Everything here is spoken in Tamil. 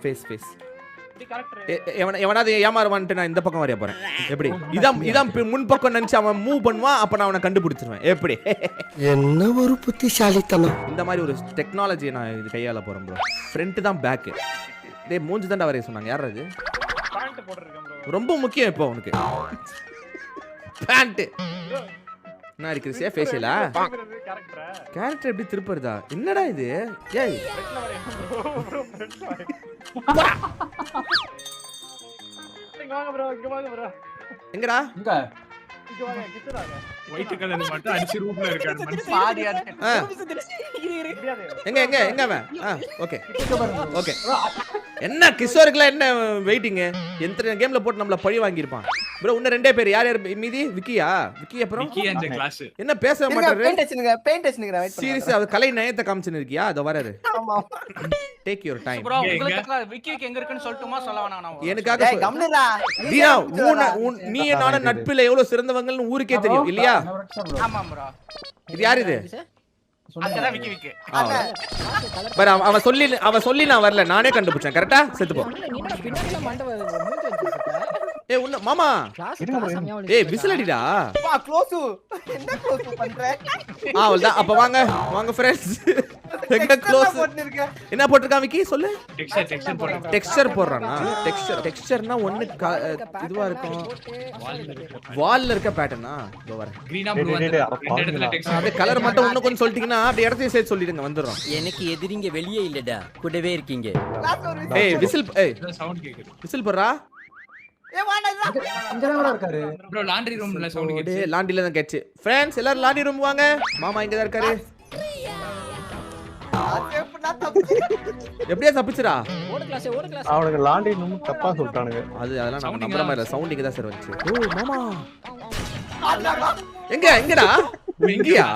ஃபேஸ் எவனாவது ஏமாறுவான்ட்டு நான் இந்த பக்கம் வரைய போறேன். எப்படி இதான் முன் பக்கம் நினைச்சு அவன் மூவ் பண்ணுவான், அப்ப நான் அவனை கண்டுபிடிச்சிருவேன். எப்படி என்ன ஒரு புத்திசாலித்தனம். இந்த மாதிரி ஒரு டெக்னாலஜியை நான் இது கையாள போறேன் ப்ரோ. ஃப்ரண்ட் தான் பேக். டேய் மூஞ்சி தாண்டா வரைய சொன்னாங்க. யார் அது? பேண்ட் போட்டுருக்கேன் ப்ரோ. ரொம்ப முக்கியம் இப்போ உனக்கு பேண்ட். என்ன இருக்கு சே ஃபேஷியலா? கேரக்டர் எப்படி திருப்பறதா? என்னடா இது? ஏய் எங்கடா? ஒயிட் கலர் மட்டும் அடிச்சு ரூம்ல இருக்காரு. பாதியா எங்க அவன்? Okay okay. என்ன கிஷோருக்குலாம் என்ன வெயிட்டிங்? எந்த கேம்ல போட்டு நம்மள பழி வாங்கியிருப்பான் ப்ரோ. இன்னும் ரெண்டே பேர். யார் மிதி? விக்கியா? விக்கி அப்புறம் விக்கி அந்த கிளாஸ். என்ன பேச மாட்டாரு? பெயிண்ட் அடிச்சுங்க வெயிட் பண்ணு. சீரியஸா அது கலை நயத்தை காமிச்சிட்டு இருக்கியா? அதோ வராரு. ஆமா. Take your time bro. உங்களுக்கு விக்கிக்கு எங்க இருக்குன்னு சொல்லட்டுமா சொல்ல வேணாம் நான்? எனக்காக டேய் கம்னுடா. தீனா நீ நான நட்பில எவ்வளவு சிறந்தவங்கன்னு ஊருக்கே தெரியும் இல்லையா? ஆமா ப்ரோ. இது யார் இது? அங்கதான் விக்கி. பாரு அவன் சொல்லி நான் வரல, நானே கண்டுபிடிச்சேன். கரெக்ட்டா? செத்து போ. ஏய் உன்ன மாமா ஏய் விசில் அடிடா. பா க்ளோஸ். என்ன க்ளோஸ் பண்ற? அவ்வளவுதான். அப்ப வாங்க फ्रेंड्स. எங்க க்ளோஸ் என்ன போட்டுருக்கான் விக்கி? சொல்லு. டெக்ஸ்சர் போடுறானா? டெக்ஸ்சர்னா ஒண்ணு இதுவா இருக்கும். வால்ல இருக்க பேட்டர்னா? இதோ வரேன். கிரீனா ப்ளூ அந்த இடத்துல டெக்ஸ்ட். அப்படியே கலர் மட்டும் இன்னும் கொஞ்சம் சொல்லிட்டீங்கன்னா அப்படியே இடத்தையும் சேர்த்து சொல்லிடுங்க, வந்துறோம். எனக்கு எதிரிங்க வெளியே இல்லடா, கூடவே இருக்கீங்க. ஏய் விசில் சவுண்ட் கேக்குது. விசில் போடுறா. ஏய் வாடா. அங்கதான் இருக்காரு ப்ரோ. லாண்ட்ரி ரூம்ல சவுண்ட் கேக்குது. டேய் லாண்டில தான் கேட்ச்சு. फ्रेंड्स எல்லாரும் லாண்டி ரூம் வாங்க. மாமா இங்க தான் இருக்காரு. அதேப்பா தப்பிச்சு. எப்படியே தப்பிச்சுடா? அவனுக்கு லாண்ட்ரி ரூம் தப்பா சொல்லிட்டானுங்க. அதெல்லாம் நம்ம நம்பற மாதிரி இல்ல. சவுண்ட் இங்க தான் சார் வந்துச்சு. ஓ மாமா அடடா. எங்கடா? இங்கயா?